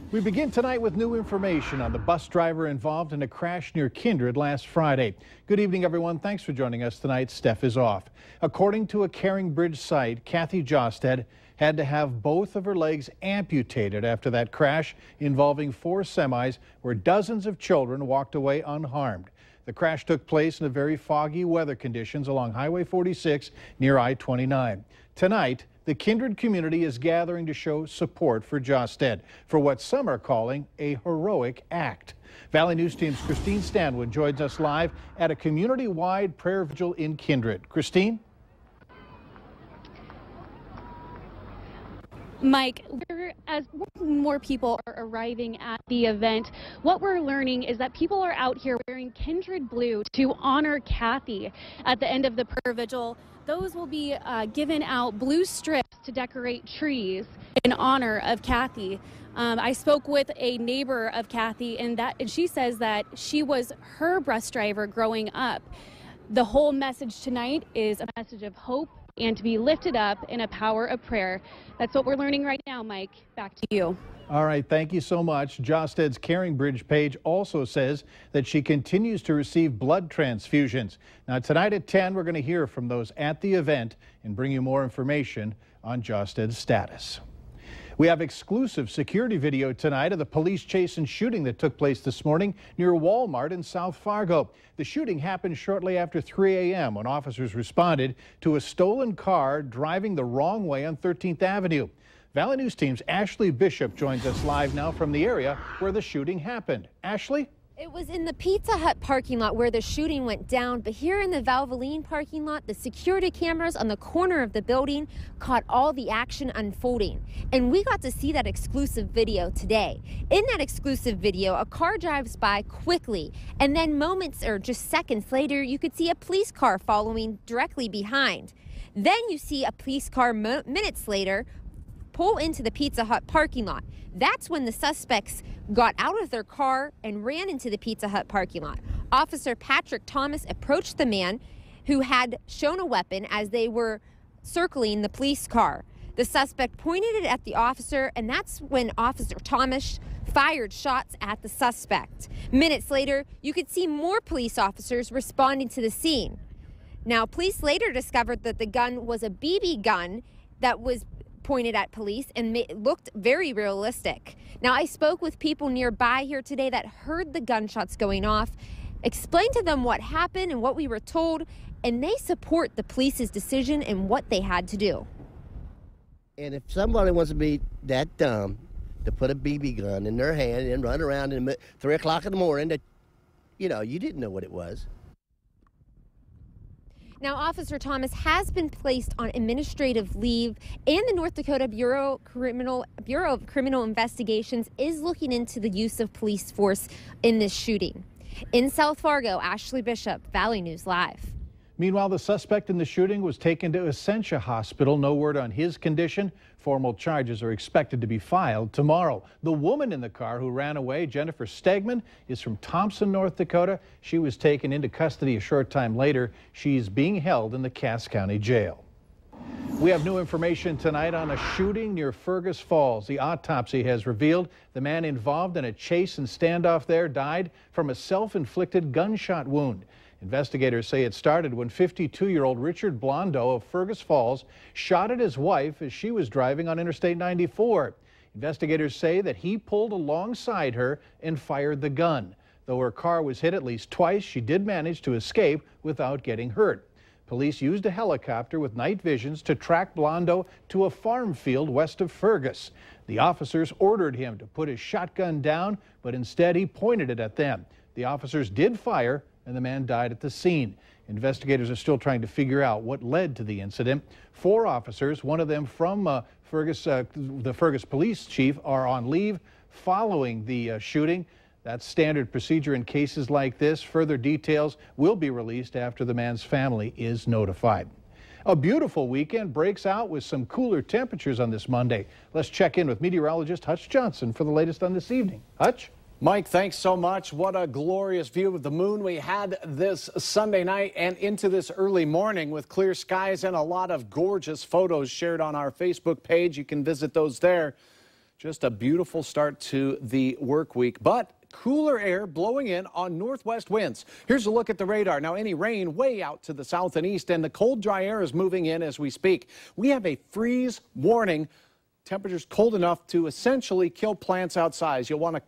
We begin tonight with new information on the bus driver involved in a crash near Kindred last Friday. Good evening, everyone. Thanks for joining us tonight. Steph is off. According to a Caring Bridge site, Kathy Josted had to have both of her legs amputated after that crash involving 4 semis where dozens of children walked away unharmed. The crash took place in the very foggy weather conditions along Highway 46 near I-29. Tonight, the Kindred community is gathering to show support for Josted for what some are calling a heroic act. Valley News Team's Christine Stanwood joins us live at a community-wide prayer vigil in Kindred. Christine? Mike, as more people are arriving at the event, what we're learning is that people are out here wearing Kindred blue to honor Kathy. At the end of the prayer vigil, those will be given out blue strips to decorate trees in honor of Kathy. I spoke with a neighbor of Kathy, and she says that she was her bus driver growing up. The whole message tonight is a message of hope and to be lifted up in a power of prayer. That's what we're learning right now, Mike. Back to you. All right, thank you so much. Josted's Caring Bridge page also says that she continues to receive blood transfusions. Now, tonight at 10, we're going to hear from those at the event and bring you more information on Josted's status. We have exclusive security video tonight of the police chase and shooting that took place this morning near Walmart in South Fargo. The shooting happened shortly after 3 a.m. when officers responded to a stolen car driving the wrong way on 13th Avenue. Valley News Team's Ashley Bishop joins us live now from the area where the shooting happened. Ashley? It was in the Pizza Hut parking lot where the shooting went down, but here in the Valvoline parking lot, the security cameras on the corner of the building caught all the action unfolding. And we got to see that exclusive video today. In that exclusive video, a car drives by quickly, and then moments or just seconds later, you could see a police car following directly behind. Then you see a police car minutes later pull into the Pizza Hut parking lot. That's when the suspects got out of their car and ran into the Pizza Hut parking lot. Officer Patrick Thomas approached the man who had shown a weapon as they were circling the police car. The suspect pointed it at the officer, and that's when Officer Thomas fired shots at the suspect. Minutes later, you could see more police officers responding to the scene. Now, police later discovered that the gun was a BB gun that was pointed at police and looked very realistic. Now, I spoke with people nearby here today that heard the gunshots going off, explained to them what happened and what we were told, and they support the police's decision and what they had to do. And if somebody wants to be that dumb to put a BB gun in their hand and run around at 3 o'clock in the morning, that, you didn't know what it was. Now, Officer Thomas has been placed on administrative leave, and the North Dakota Bureau of Criminal Investigations is looking into the use of police force in this shooting. In South Fargo, Ashley Bishop, Valley News Live. Meanwhile, the suspect in the shooting was taken to Essentia Hospital. No word on his condition. Formal charges are expected to be filed tomorrow. The woman in the car who ran away, Jennifer Stegman, is from Thompson, North Dakota. She was taken into custody a short time later. She's being held in the Cass County Jail. We have new information tonight on a shooting near Fergus Falls. The autopsy has revealed the man involved in a chase and standoff there died from a self-inflicted gunshot wound. Investigators say it started when 52-year-old Richard Blondo of Fergus Falls shot at his wife as she was driving on Interstate 94. Investigators say that he pulled alongside her and fired the gun. Though her car was hit at least twice, she did manage to escape without getting hurt. Police used a helicopter with night visions to track Blondo to a farm field west of Fergus. The officers ordered him to put his shotgun down, but instead he pointed it at them. The officers did fire, and the man died at the scene. Investigators are still trying to figure out what led to the incident. 4 officers, one of them from the Fergus police chief, are on leave following the shooting. That's standard procedure in cases like this. Further details will be released after the man's family is notified. A beautiful weekend breaks out with some cooler temperatures on this Monday. Let's check in with meteorologist Hutch Johnson for the latest on this evening. Hutch? Mike, thanks so much. What a glorious view of the moon we had this Sunday night and into this early morning with clear skies and a lot of gorgeous photos shared on our Facebook page. You can visit those there. Just a beautiful start to the work week, but cooler air blowing in on northwest winds. Here's a look at the radar. Now, any rain way out to the south and east, and the cold, dry air is moving in as we speak. We have a freeze warning. Temperatures cold enough to essentially kill plants outside. You'll want to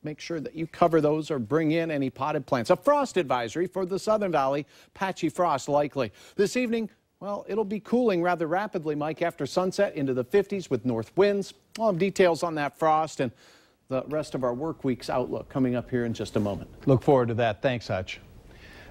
make sure that you cover those or bring in any potted plants. A frost advisory for the Southern Valley, patchy frost likely. This evening, well, it'll be cooling rather rapidly, Mike, after sunset into the 50s with north winds. We'll have details on that frost and the rest of our work week's outlook coming up here in just a moment. Look forward to that. Thanks, Hutch.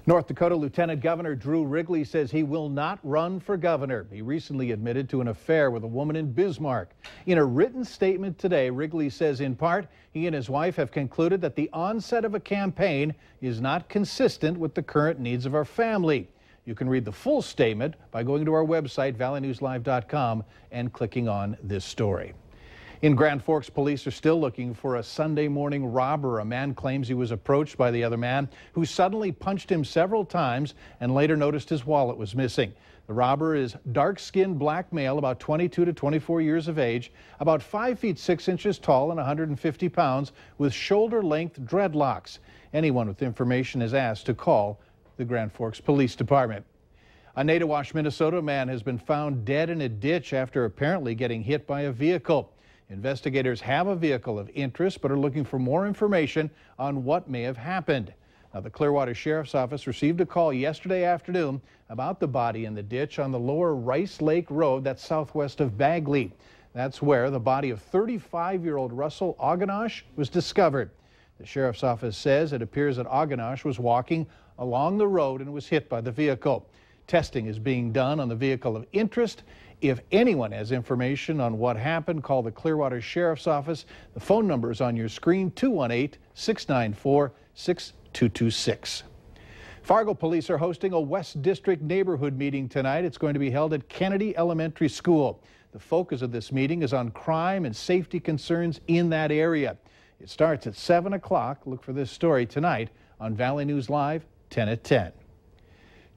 North Dakota Lieutenant Governor Drew Wrigley says he will not run for governor. He recently admitted to an affair with a woman in Bismarck. In a written statement today, Wrigley says in part he and his wife have concluded that the onset of a campaign is not consistent with the current needs of our family. You can read the full statement by going to our website, valleynewslive.com, and clicking on this story. In Grand Forks, police are still looking for a Sunday morning robber. A man claims he was approached by the other man who suddenly punched him several times and later noticed his wallet was missing. The robber is dark-skinned black male, about 22 to 24 years of age, about 5 feet 6 inches tall and 150 pounds, with shoulder-length dreadlocks. Anyone with information is asked to call the Grand Forks Police Department. On Natiwash, Minnesota, a man has been found dead in a ditch after apparently getting hit by a vehicle. Investigators have a vehicle of interest but are looking for more information on what may have happened. Now, the Clearwater Sheriff's Office received a call yesterday afternoon about the body in the ditch on the lower Rice Lake Road that's southwest of Bagley. That's where the body of 35-year-old Russell Oganosh was discovered. The Sheriff's Office says it appears that Oganosh was walking along the road and was hit by the vehicle. Testing is being done on the vehicle of interest. If anyone has information on what happened, call the Clearwater Sheriff's Office. The phone number is on your screen, 218-694-6226. Fargo police are hosting a West District neighborhood meeting tonight. It's going to be held at Kennedy Elementary School. The focus of this meeting is on crime and safety concerns in that area. It starts at 7 o'clock. Look for this story tonight on Valley News Live, 10 at 10.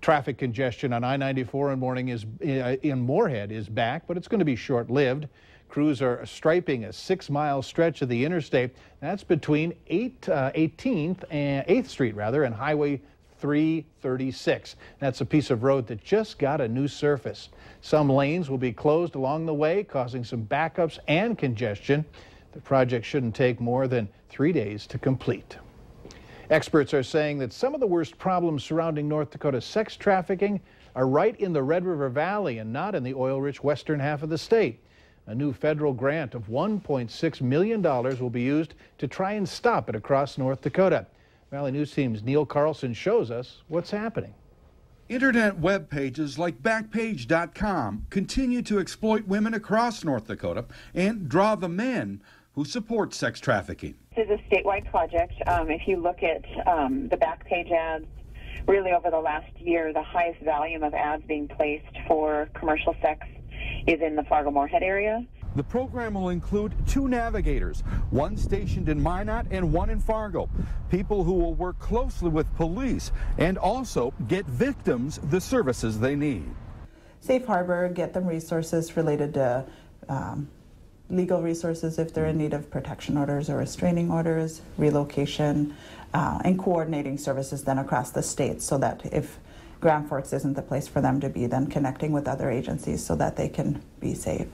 Traffic congestion on I-94 in Moorhead is back, but it's going to be short-lived. Crews are striping a 6-mile stretch of the interstate. That's between 8th Street and Highway 336. That's a piece of road that just got a new surface. Some lanes will be closed along the way, causing some backups and congestion. The project shouldn't take more than 3 days to complete. Experts are saying that some of the worst problems surrounding North Dakota sex trafficking are right in the Red River Valley and not in the oil-rich western half of the state. A new federal grant of $1.6 million will be used to try and stop it across North Dakota. Valley News Team's Neil Carlson shows us what's happening. Internet web pages like Backpage.com continue to exploit women across North Dakota and draw the men who support sex trafficking. This is a statewide project. If you look at the Backpage ads, really over the last year, the highest volume of ads being placed for commercial sex is in the Fargo Moorhead area. The program will include 2 navigators, one stationed in Minot and one in Fargo, people who will work closely with police and also get victims the services they need. Safe harbor, get them resources related to legal resources if they're in need of protection orders or restraining orders, relocation, and coordinating services then across the state, so that if Grand Forks isn't the place for them to be, then connecting with other agencies so that they can be safe.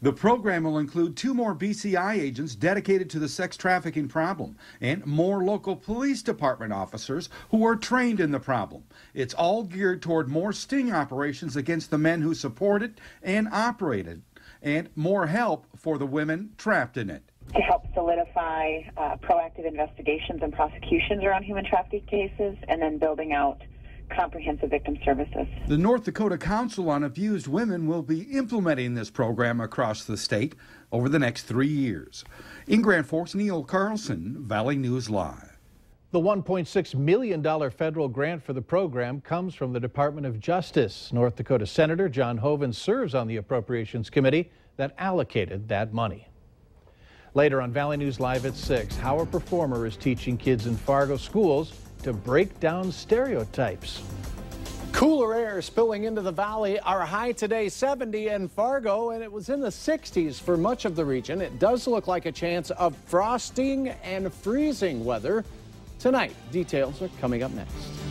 The program will include 2 more BCI agents dedicated to the sex trafficking problem and more local police department officers who are trained in the problem. It's all geared toward more sting operations against the men who support it and operate it, and more help for the women trapped in it. To help solidify proactive investigations and prosecutions around human trafficking cases, and then building out comprehensive victim services. The North Dakota Council on Abused Women will be implementing this program across the state over the next 3 years. In Grand Forks, Neil Carlson, Valley News Live. The $1.6 million federal grant for the program comes from the Department of Justice. North Dakota Senator John Hoeven serves on the Appropriations Committee that allocated that money. Later on Valley News Live at 6, how a performer is teaching kids in Fargo schools to break down stereotypes. Cooler air spilling into the valley. Our high today 70 in Fargo, and it was in the 60s for much of the region. It does look like a chance of frosting and freezing weather tonight. Details are coming up next.